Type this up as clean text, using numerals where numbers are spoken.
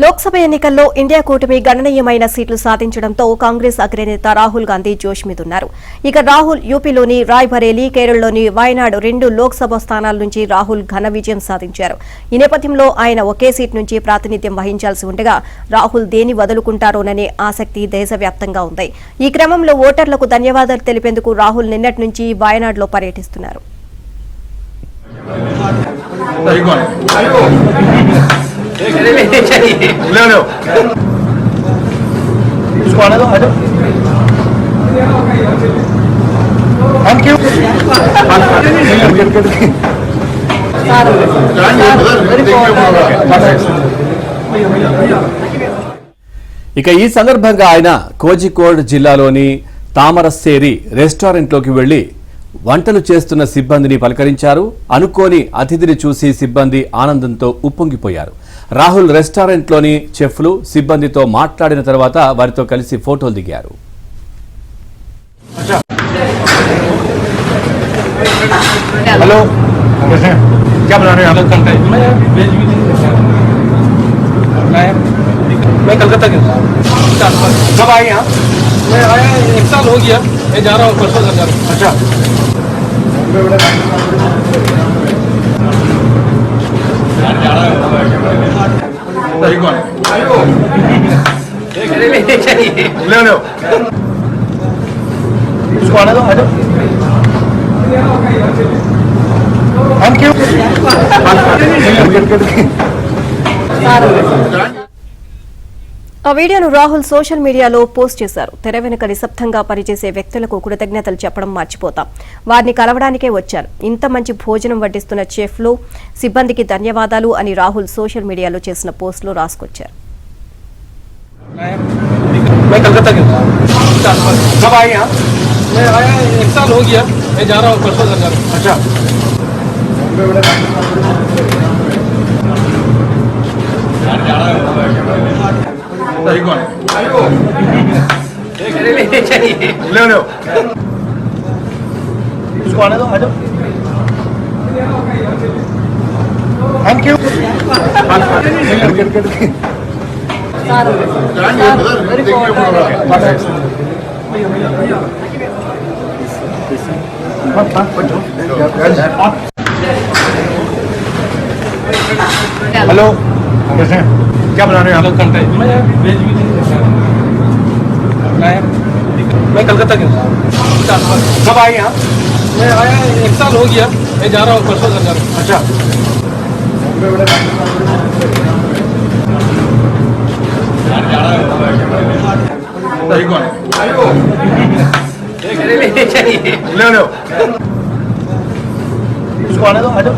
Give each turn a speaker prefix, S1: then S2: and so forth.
S1: లోక్సభ ఎన్నికల్లో ఇండియా కూటమి గణనీయమైన సీట్లు సాధించడంతో కాంగ్రెస్ అగ్రనేత రాహుల్ గాంధీ జోష్ మీదున్నారు. ఇక రాహుల్ యూపీలోని రాయ్బరేలీ, కేరళలోని వయనాడ్ 2 లోక్సభ స్థానాల నుంచి రాహుల్ ఘన విజయం సాధించారు. ఈ నేపథ్యంలో ఆయన ఒకే సీట్ నుంచి ప్రాతినిధ్యం వహించాల్సి ఉండగా రాహుల్ దేని వదులుకుంటారోననే ఆసక్తి దేశవ్యాప్తంగా ఉంది. ఈ క్రమంలో ఓటర్లకు ధన్యవాదాలు తెలిపేందుకు రాహుల్ నిన్నటి నుంచి వయనాడ్లో పర్యటిస్తున్నారు.
S2: ఇక ఈ సందర్భంగా ఆయన కోజికోడ్ జిల్లాలోని తామరస్సేరి రెస్టారెంట్లోకి వెళ్లి వంటలు చేస్తున్న సిబ్బందిని పలకరించారు. అనుకోని అతిథిని చూసి సిబ్బంది ఆనందంతో ఉప్పొంగిపోయారు. రాహుల్ రెస్టారెంట్లోని చెఫ్లు సిబ్బందితో మాట్లాడిన తర్వాత వారితో కలిసి ఫోటోలు దిగారు.
S3: हेलो क्या बना रहे हैं आप? मैं कलकत्ता के कब आए यहाँ? मैं आया 1 साल हो गया, मैं जा रहा हूँ परसों जा रहा हूँ। अच्छा ले इसको आने दो, आ जाओ। हम क्यों
S1: ఆ వీడియోను రాహుల్ సోషల్ మీడియాలో పోస్ట్ చేశారు. తెర వెనుక నిశ్శబ్దంగా పనిచేసే వ్యక్తులకు కృతజ్ఞతలు చెప్పడం మర్చిపోతాం. వారిని కలవడానికే వచ్చాను. ఇంత మంచి భోజనం వడ్డిస్తున్న చెఫ్లు సిబ్బందికి ధన్యవాదాలు అని రాహుల్ సోషల్ మీడియాలో చేసిన పోస్టులో రాసుకొచ్చారు.
S3: मैं कलकत्ता के कब आए यहाँ? मैं आया 1 साल हो गया, मैं जा रहा हूँ परसों जा रहा हूँ। अच्छा ले इसको आने दो, आ जाओ। हम क्यों हेलो कैसे हैं? क्या बना रहे हैं आप? मैं कलकत्ता के कब आए यहाँ? मैं आया 1 साल हो गया, मैं जा रहा हूँ परसों जा रहा हूँ। अच्छा ले इसको आने दो, आ जाओ।